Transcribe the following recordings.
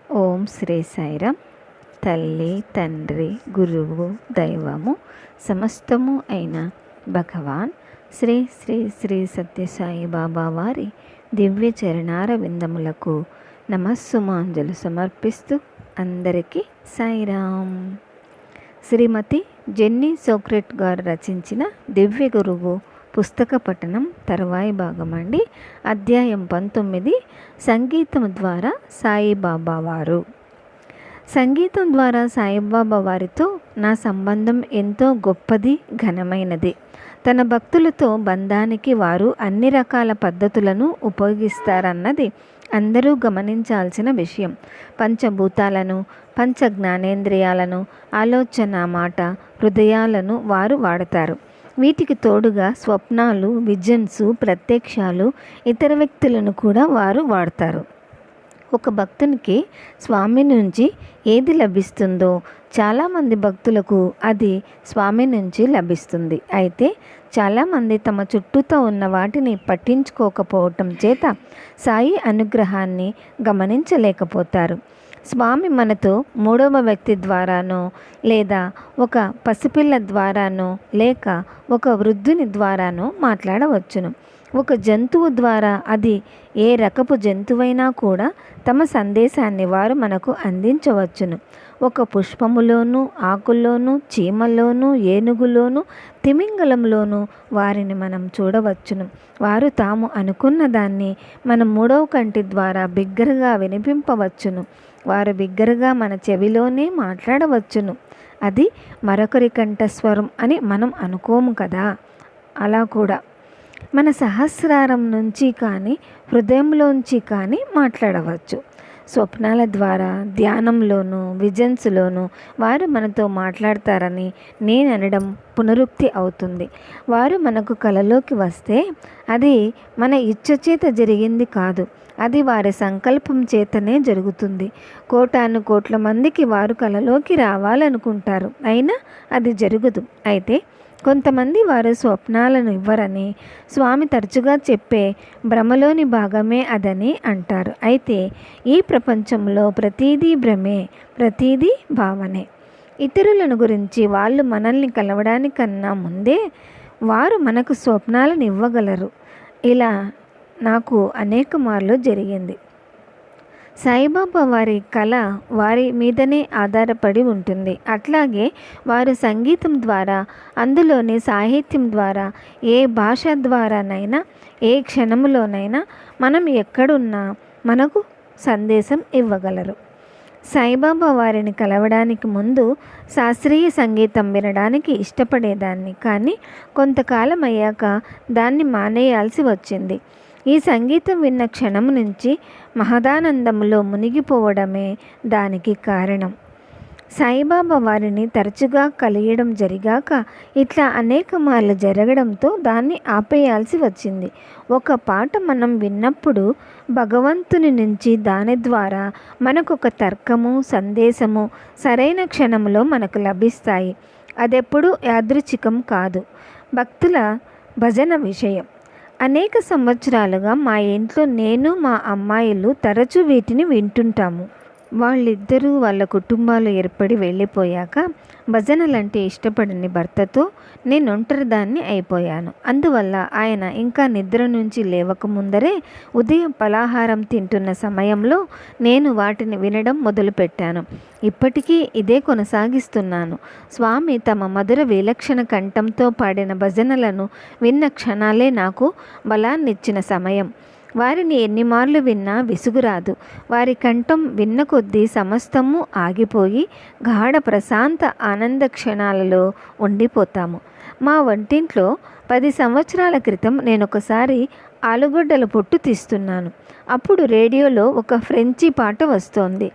ఓం శ్రీ సాయిరామ్. తల్లి, తండ్రి, గురువు, దైవము సమస్తము అయిన భగవాన్ శ్రీ శ్రీ శ్రీ సత్యసాయి బాబా వారి దివ్య చరణార విందములకు నమస్సుమాంజలు సమర్పిస్తూ అందరికీ సాయిరామ్. శ్రీమతి జెన్నీ సోక్రెట్ గారు రచించిన దివ్య గురువు పుస్తక పఠనం తరువాయి భాగం అండి. అధ్యాయం 19, సంగీతం ద్వారా సాయిబాబా వారు. సంగీతం ద్వారా సాయిబాబా వారితో నా సంబంధం ఎంతో గొప్పది, ఘనమైనది. తన భక్తులతో బంధానికి వారు అన్ని రకాల పద్ధతులను ఉపయోగిస్తారన్నది అందరూ గమనించాల్సిన విషయం. పంచభూతాలను, పంచ జ్ఞానేంద్రియాలను, ఆలోచన, మాట, హృదయాలను వారు వాడతారు. వీటికి తోడుగా స్వప్నాలు, విజన్స్, ప్రత్యక్షాలు, ఇతర వ్యక్తులను కూడా వారు వాడతారు. ఒక భక్తునికి స్వామి నుంచి ఏది లభిస్తుందో చాలామంది భక్తులకు అది స్వామి నుంచి లభిస్తుంది. అయితే చాలామంది తమ చుట్టూతో ఉన్న వాటిని పట్టించుకోకపోవటం చేత సాయి అనుగ్రహాన్ని గమనించలేకపోతారు. స్వామి మనతో మూడవ వ్యక్తి ద్వారానో, లేదా ఒక పసిపిల్ల ద్వారానో, లేక ఒక వృద్ధుని ద్వారానో మాట్లాడవచ్చును. ఒక జంతువు ద్వారా, అది ఏ రకపు జంతువైనా కూడా తమ సందేశాన్ని వారు మనకు అందించవచ్చును. ఒక పుష్పములోను, ఆకుల్లోనూ, చీమల్లోనూ, ఏనుగులోనూ, తిమింగలంలోనూ వారిని మనం చూడవచ్చును. వారు తాము అనుకున్న దాన్ని మన మూడవ కంటి ద్వారా బిగ్గరగా వినిపింపవచ్చును. వారు బిగ్గరగా మన చెవిలోనే మాట్లాడవచ్చును. అది మరొకరి కంఠస్వరం అని మనం అనుకోము కదా. అలా కూడా మన సహస్రారం నుంచి కానీ, హృదయంలోంచి కానీ మాట్లాడవచ్చు. స్వప్నాల ద్వారా, ధ్యానంలోనూ, విజన్స్లోనూ వారు మనతో మాట్లాడతారని నేను అనడం పునరుక్తి అవుతుంది. వారు మనకు కలలోకి వస్తే అది మన ఇచ్చ చేత జరిగింది కాదు, అది వారి సంకల్పం చేతనే జరుగుతుంది. కోటాను కోట్ల మందికి వారు కలలోకి రావాలనుకుంటారు, అయినా అది జరగదు. అయితే కొంతమంది వారు స్వప్నాలను ఇవ్వరని స్వామి తరచుగా చెప్పే భ్రమలోని భాగమే అదని అంటారు. అయితే ఈ ప్రపంచంలో ప్రతీదీ భ్రమే, ప్రతీదీ భావనే. ఇతరులను గురించి వాళ్ళు మనల్ని కలవడానికన్నా ముందే వారు మనకు స్వప్నాలను ఇవ్వగలరు. ఇలా నాకు అనేక మార్లు జరిగింది. సాయిబాబా వారి కళ వారి మీదనే ఆధారపడి ఉంటుంది. అట్లాగే వారు సంగీతం ద్వారా, అందులోని సాహిత్యం ద్వారా, ఏ భాష ద్వారానైనా, ఏ క్షణంలోనైనా మనం ఎక్కడున్నా మనకు సందేశం ఇవ్వగలరు. సాయిబాబా వారిని కలవడానికి ముందు శాస్త్రీయ సంగీతం వినడానికి ఇష్టపడేదాన్ని, కానీ కొంతకాలం అయ్యాక దాన్ని మానేయాల్సి వచ్చింది. ఈ సంగీతం విన్న క్షణం నుంచి మహదానందంలో మునిగిపోవడమే దానికి కారణం. సాయిబాబా వారిని తరచుగా కలియడం జరిగాక ఇట్లా అనేక మార్లు జరగడంతో దాన్ని ఆపేయాల్సి వచ్చింది. ఒక పాట మనం విన్నప్పుడు భగవంతుని నుంచి దాని ద్వారా మనకొక తర్కము, సందేశము సరైన క్షణంలో మనకు లభిస్తాయి. అదెప్పుడు యాదృచ్ఛికం కాదు, భక్తుల భజన విషయం. అనేక సంవత్సరాలుగా మా ఇంట్లో నేను, మా అమ్మాయిలు తరచూ వీటిని వింటుంటాము. వాళ్ళిద్దరూ వాళ్ళ కుటుంబాలు ఏర్పడి వెళ్ళిపోయాక భజనలంటే ఇష్టపడని భర్తతో నేను ఒంటరిదాన్ని అయిపోయాను. అందువల్ల ఆయన ఇంకా నిద్ర నుంచి లేవకముందరే ఉదయం పలహారం తింటున్న సమయంలో నేను వాటిని వినడం మొదలుపెట్టాను. ఇప్పటికీ ఇదే కొనసాగిస్తున్నాను. స్వామి తమ మధుర విలక్షణ కంఠంతో పాడిన భజనలను విన్న క్షణాలే నాకు బలాన్నిచ్చిన సమయం. వారిని ఎన్ని మార్లు విన్నా విసుగురాదు. వారి కంఠం విన్న కొద్దీ సమస్తము ఆగిపోయి గాఢ ప్రశాంత ఆనంద క్షణాలలో ఉండిపోతాము. మా వంటింట్లో 10 సంవత్సరాల క్రితం నేనొకసారి ఆలుగడ్డల పొట్టు తీస్తున్నాను. అప్పుడు రేడియోలో ఒక ఫ్రెంచి పాట వస్తోంది.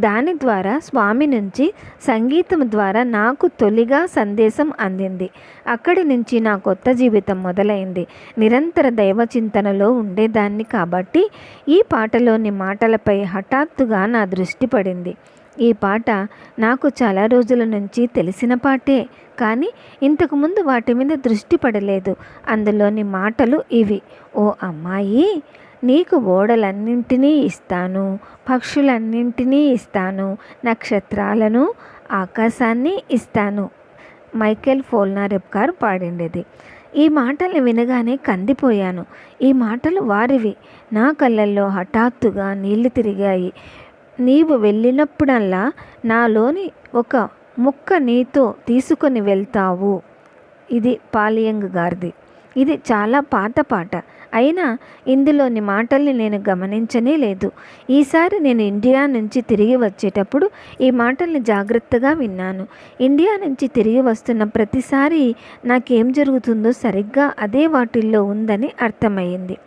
దాని ద్వారా స్వామి నుంచి సంగీతం ద్వారా నాకు తొలిగా సందేశం అందింది. అక్కడి నుంచి నా కొత్త జీవితం మొదలైంది. నిరంతర దైవ చింతనలో ఉండేదాన్ని కాబట్టి ఈ పాటలోని మాటలపై హఠాత్తుగా నా దృష్టి పడింది. ఈ పాట నాకు చాలా రోజుల నుంచి తెలిసిన పాటే, కానీ ఇంతకుముందు వాటి మీద దృష్టి పడలేదు. అందులోని మాటలు ఇవి: ఓ అమ్మాయి, నీకు ఓడలన్నింటినీ ఇస్తాను, పక్షులన్నింటినీ ఇస్తాను, నక్షత్రాలను, ఆకాశాన్ని ఇస్తాను. మైకేల్ పోల్నారెఫ్ గారు పాడిండేది. ఈ మాటలు వినగానే కందిపోయాను. ఈ మాటలు వారివి. నా కళ్ళల్లో హఠాత్తుగా నీళ్లు తిరిగాయి. నీవు వెళ్ళినప్పుడల్లా నాలోని ఒక ముక్క నీతో తీసుకొని వెళ్తావు. ఇది పాలియంగ్ గారిది. ఇది చాలా పాత పాట. అయినా ఇందులోని మాటల్ని నేను గమనించనే లేదు. ఈసారి నేను ఇండియా నుంచి తిరిగి వచ్చేటప్పుడు ఈ మాటల్ని జాగ్రత్తగా విన్నాను. ఇండియా నుంచి తిరిగి వస్తున్న ప్రతిసారి నాకేం జరుగుతుందో సరిగ్గా అదే వాటిల్లో ఉందని అర్థమైంది.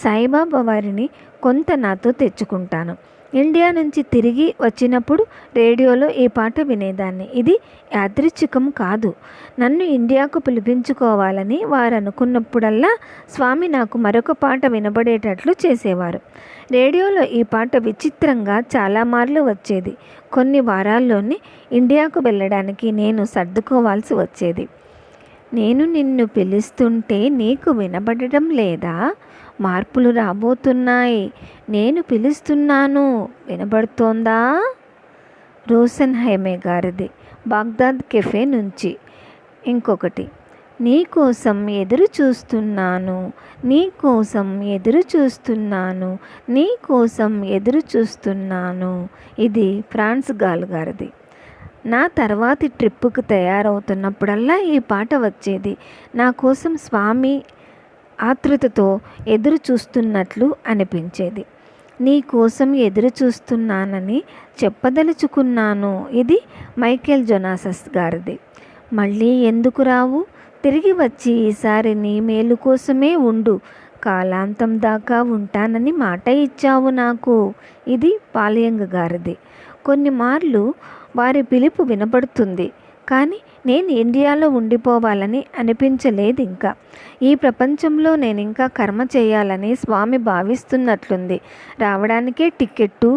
సాయిబాబా వారిని కొంత నాతో తెచ్చుకుంటాను. ఇండియా నుంచి తిరిగి వచ్చినప్పుడు రేడియోలో ఈ పాట వినేదాన్ని. ఇది యాదృచ్ఛికం కాదు. నన్ను ఇండియాకు పిలిపించుకోవాలని వారు అనుకున్నప్పుడల్లా స్వామి నాకు మరొక పాట వినబడేటట్లు చేసేవారు. రేడియోలో ఈ పాట విచిత్రంగా చాలా మార్లు వచ్చేది. కొన్ని వారాల్లోనే ఇండియాకు వెళ్ళడానికి నేను సర్దుకోవాల్సి వచ్చేది. నేను నిన్ను పిలుస్తుంటే నీకు వినబడటం లేదా? మార్పులు రాబోతున్నాయి. నేను పిలుస్తున్నాను, వినబడుతోందా? రోషన్ హైమే గారిది, బాగ్దాద్ కెఫే నుంచి. ఇంకొకటి, నీకోసం ఎదురు చూస్తున్నాను, నీకోసం ఎదురు చూస్తున్నాను, నీకోసం ఎదురు చూస్తున్నాను. ఇది ఫ్రాన్స్ గాల్ గారిది. నా తర్వాతి ట్రిప్పుకు తయారవుతున్నప్పుడల్లా ఈ పాట వచ్చేది. నా కోసం స్వామి ఆతృతతో ఎదురు చూస్తున్నట్లు అనిపించేది. నీ కోసం ఎదురు చూస్తున్నానని చెప్పదలుచుకున్నాను. ఇది మైకేల్ జొనాసస్ గారిది. మళ్ళీ ఎందుకు రావు? తిరిగి వచ్చి ఈసారి నీ మేలు కోసమే ఉండు. కాలాంతం దాకా ఉంటానని మాట ఇచ్చావు నాకు. ఇది పాలియంగ్ గారిది. కొన్ని మార్లు వారి పిలుపు వినపడుతుంది, కానీ నేను ఇండియాలో ఉండిపోవాలని అనిపించలేదు. ఇంకా ఈ ప్రపంచంలో నేను ఇంకా కర్మ చేయాలని స్వామి భావిస్తున్నట్లుంది. రావడానికే టిక్కెట్టు.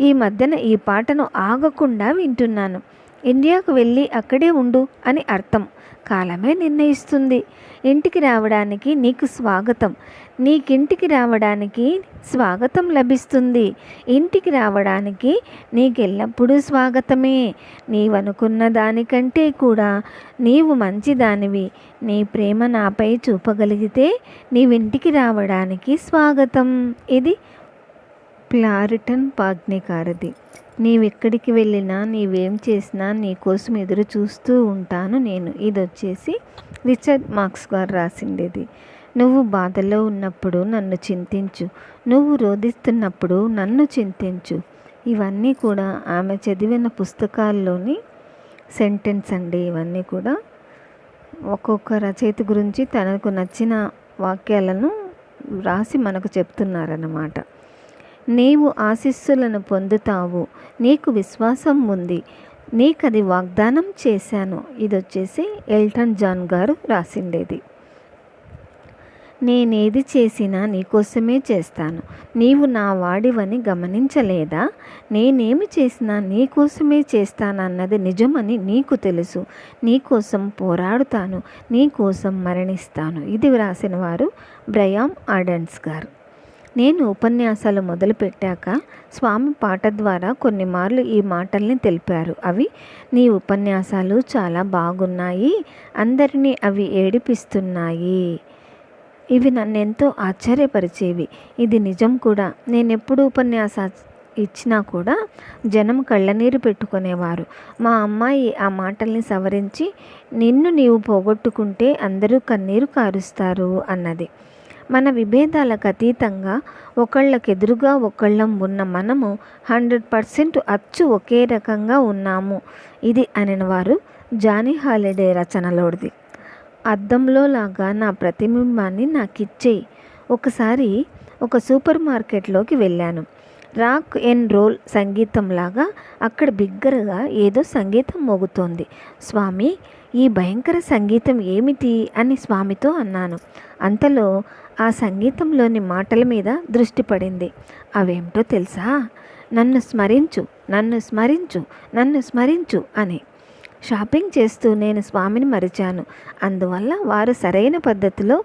ఈ మధ్యన ఈ పాటను ఆగకుండా వింటున్నాను. ఇండియాకు వెళ్ళి అక్కడే ఉండు అని అర్థం. కాలమే నిర్ణయిస్తుంది. ఇంటికి రావడానికి నీకు స్వాగతం. నీకింటికి రావడానికి స్వాగతం లభిస్తుంది. ఇంటికి రావడానికి నీకెల్లప్పుడూ స్వాగతమే. నీవనుకున్న దానికంటే కూడా నీవు మంచిదానివి. నీ ప్రేమ నాపై చూపగలిగితే నీవింటికి రావడానికి స్వాగతం. ఇది ప్లారిటన్ పాగ్నికారది. నీవెక్కడికి వెళ్ళినా, నీవేం చేసినా నీకోసం ఎదురు చూస్తూ ఉంటాను నేను. ఇది వచ్చేసి రిచర్డ్ మార్క్స్ గారు రాసిండేది. నువ్వు బాధలో ఉన్నప్పుడు నన్ను చింతించు, నువ్వు రోధిస్తున్నప్పుడు నన్ను చింతించు. ఇవన్నీ కూడా ఆమె చదివిన పుస్తకాల్లోని సెంటెన్స్ అండి. ఇవన్నీ కూడా ఒక్కొక్క రచయిత గురించి తనకు నచ్చిన వాక్యాలను రాసి మనకు చెప్తున్నారన్నమాట. నీవు ఆశీస్సులను పొందుతావు, నీకు విశ్వాసం ఉంది, నీకది వాగ్దానం చేశాను. ఇది వచ్చేసి ఎల్టన్ జాన్ గారు రాసిండేది. నేనేది చేసినా నీకోసమే చేస్తాను, నీవు నా వాడివని గమనించలేదా? నేనేమి చేసినా నీకోసమే చేస్తానన్నది నిజమని నీకు తెలుసు. నీకోసం పోరాడుతాను, నీకోసం మరణిస్తాను. ఇది రాసిన వారు బ్రయాన్ ఆడెన్స్ గారు. నేను ఉపన్యాసాలు మొదలుపెట్టాక స్వామి పాట ద్వారా కొన్ని మార్లు ఈ మాటల్ని తెలిపారు. అవి, నీ ఉపన్యాసాలు చాలా బాగున్నాయి, అందరినీ అవి ఏడిపిస్తున్నాయి. ఇవి నన్నెంతో ఆశ్చర్యపరిచేవి. ఇది నిజం కూడా. నేనెప్పుడు ఇచ్చినా కూడా జనం కళ్ళనీరు పెట్టుకునేవారు. మా అమ్మాయి ఆ మాటల్ని సవరించి, నిన్ను నీవు పోగొట్టుకుంటే అందరూ కన్నీరు కారుస్తారు అన్నది. మన విభేదాలకు అతీతంగా ఒకళ్ళకెదురుగా ఒకళ్ళం ఉన్న మనము 100% అచ్చు ఒకే రకంగా ఉన్నాము. ఇది అనినవారు జానీ హాలిడే రచనలోడిది. అద్దంలో లాగా నా ప్రతిబింబాన్ని నాకిచ్చేయి. ఒకసారి ఒక సూపర్ మార్కెట్లోకి వెళ్ళాను. రాక్ అండ్ రోల్ సంగీతంలాగా అక్కడ బిగ్గరగా ఏదో సంగీతం మోగుతోంది. స్వామి, ఈ భయంకర సంగీతం ఏమిటి అని స్వామితో అన్నాను. అంతలో ఆ సంగీతంలోని మాటల మీద దృష్టి పడింది. అవేమిటో తెలుసా? నన్ను స్మరించు, నన్ను స్మరించు, నన్ను స్మరించు అని. షాపింగ్ చేస్తూ నేను స్వామిని మరిచాను. అందువల్ల వారు సరైన పద్ధతిలో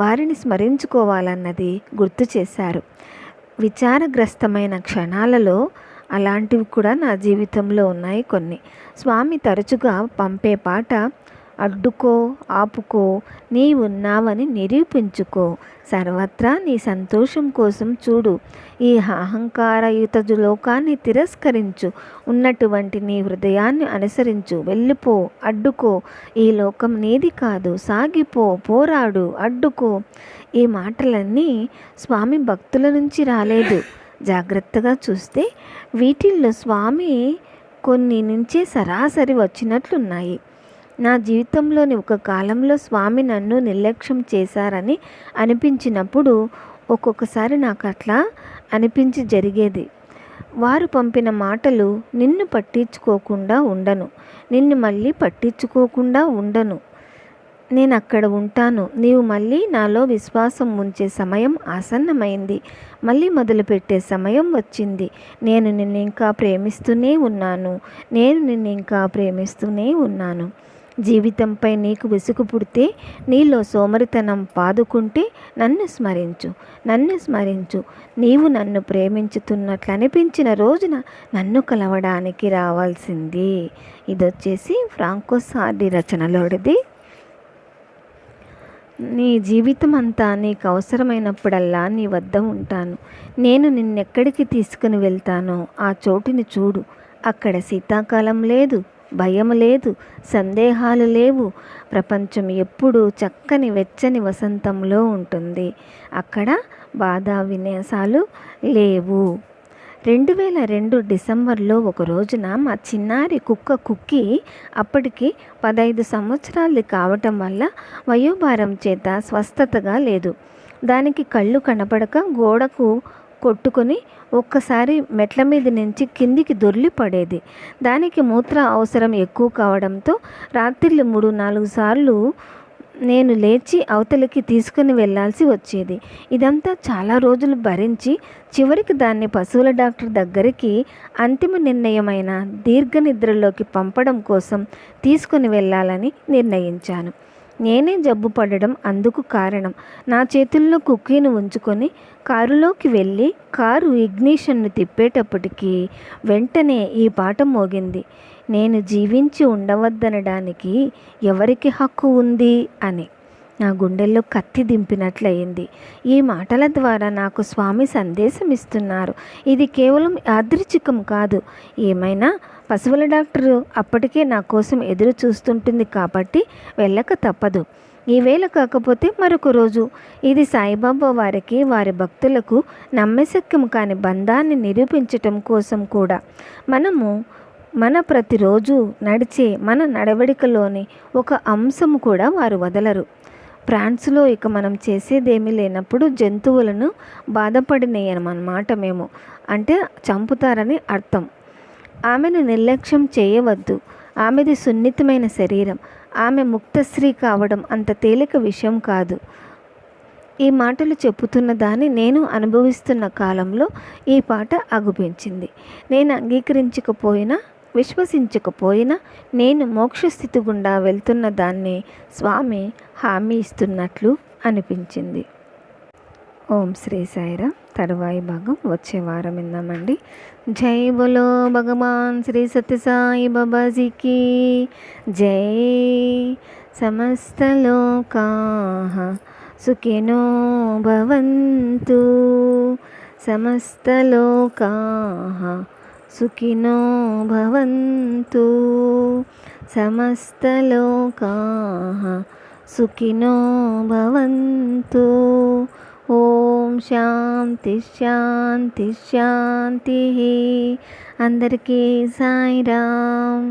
వారిని స్మరించుకోవాలన్నది గుర్తు చేశారు. విచారగ్రస్తమైన క్షణాలలో అలాంటివి కూడా నా జీవితంలో ఉన్నాయి కొన్ని. స్వామి తరచుగా పంపే పాట, అడ్డుకో, ఆపుకో, నీ ఉన్నావని నిరూపించుకో, సర్వత్రా నీ సంతోషం కోసం చూడు, ఈ అహంకారయుత లోకాన్ని తిరస్కరించు, ఉన్నటువంటి నీ హృదయాన్ని అనుసరించు, వెళ్ళిపో, అడ్డుకో, ఈ లోకం నీది కాదు, సాగిపో, పోరాడు, అడ్డుకో. ఈ మాటలన్నీ స్వామి భక్తుల నుంచి రాలేదు. జాగ్రత్తగా చూస్తే వీటిల్లో స్వామి కొన్ని నుంచే సరాసరి వచ్చినట్లున్నాయి. నా జీవితంలోని ఒక కాలంలో స్వామి నన్ను నిర్లక్ష్యం చేశారని అనిపించినప్పుడు ఒక్కొక్కసారి నాకు అట్లా అనిపించి జరిగేది. వారు పంపిన మాటలు, నిన్ను పట్టించుకోకుండా ఉండను, నిన్ను మళ్ళీ పట్టించుకోకుండా ఉండను, నేను అక్కడ ఉంటాను, నీవు మళ్ళీ నాలో విశ్వాసం ఉంచే సమయం ఆసన్నమైంది, మళ్ళీ మొదలుపెట్టే సమయం వచ్చింది, నేను నిన్ను ఇంకా ప్రేమిస్తూనే ఉన్నాను, నేను నిన్ను ఇంకా ప్రేమిస్తూనే ఉన్నాను. జీవితంపై నీకు విసుగు పుడితే, నీలో సోమరితనం పాదుకుంటే నన్ను స్మరించు, నన్ను స్మరించు. నీవు నన్ను ప్రేమించుతున్నట్లు అనిపించిన రోజున నన్ను కలవడానికి రావాల్సింది. ఇదొచ్చేసి ఫ్రాంకోస్ హార్డీ రచనలోడిది. నీ జీవితం అంతా నీకు అవసరమైనప్పుడల్లా నీ వద్ద ఉంటాను. నేను నిన్నెక్కడికి తీసుకుని వెళ్తానో ఆ చోటుని చూడు. అక్కడ శీతాకాలం లేదు, భయం లేదు, సందేహాలు లేవు. ప్రపంచం ఎప్పుడూ చక్కని వెచ్చని వసంతంలో ఉంటుంది. అక్కడ బాధ విన్యాసాలు లేవు. 2002 డిసెంబర్లో ఒక రోజున మా చిన్నారి కుక్క కుక్కి అప్పటికి 15 సంవత్సరాలు కావటం వల్ల వయోభారం చేత స్వస్థతగా లేదు. దానికి కళ్ళు కనపడక గోడకు కొట్టుకొని ఒక్కసారి మెట్ల మీద నుంచి కిందికి దొర్లి పడేది. దానికి మూత్ర అవసరం ఎక్కువ కావడంతో రాత్రిళ్ళు 3-4 సార్లు నేను లేచి అవతలికి తీసుకుని వెళ్ళాల్సి వచ్చేది. ఇదంతా చాలా రోజులు భరించి చివరికి దాన్ని పశువుల డాక్టర్ దగ్గరికి అంతిమ నిర్ణయమైన దీర్ఘ నిద్రలోకి పంపడం కోసం తీసుకుని వెళ్ళాలని నిర్ణయించాను. నేనే జబ్బు పడడం అందుకు కారణం. నా చేతుల్లో కుక్కీని ఉంచుకొని కారులోకి వెళ్ళి కారు ఇగ్నిషన్ను తిప్పేటప్పటికీ వెంటనే ఈ పాట మోగింది. నేను జీవించి ఉండవద్దనడానికి ఎవరికి హక్కు ఉంది అని. నా గుండెల్లో కత్తి దింపినట్లయింది. ఈ మాటల ద్వారా నాకు స్వామి సందేశం ఇస్తున్నారు. ఇది కేవలం యాదృచ్ఛికం కాదు. ఏమైనా పశువుల డాక్టరు అప్పటికే నా కోసం ఎదురు చూస్తుంటుంది కాబట్టి వెళ్ళక తప్పదు. ఈవేళ కాకపోతే మరొక రోజు. ఇది సాయిబాబా వారికి, వారి భక్తులకు నమ్మశక్యం కాని బంధాన్ని నిరూపించటం కోసం కూడా. మన ప్రతిరోజు నడిచే మన నడవడికలోని ఒక అంశము కూడా వారు వదలరు. ఫ్రాన్స్లో ఇక మనం చేసేదేమీ లేనప్పుడు జంతువులను బాధపడినయనమాట మేము, అంటే చంపుతారని అర్థం. ఆమెను నిర్లక్ష్యం చేయవద్దు. ఆమెది సున్నితమైన శరీరం. ఆమె ముక్తశ్రీ కావడం అంత తేలిక విషయం కాదు. ఈ మాటలు చెప్పుతున్న దాన్ని నేను అనుభవిస్తున్న కాలంలో ఈ పాట అగుపించింది. నేను అంగీకరించకపోయినా, విశ్వసించకపోయినా నేను మోక్షస్థితి గుండా వెళ్తున్న దాన్ని స్వామి హామీ ఇస్తున్నట్లు అనిపించింది. ఓం శ్రీ సాయిరామ్. తరువాయి భాగం వచ్చే వారం విందామండి. జై బోలో భగవాన్ శ్రీ సత్యసాయి బాబాజీకి జై. సమస్త లోకాః సుఖినో భవంతు, సమస్త లోకాః సుఖినో భవంతు, సమస్త లోకాః సుఖినో భవంతు. ఓం శాంతి శాంతి శాంతి. అందరికీ సాయిరామ్.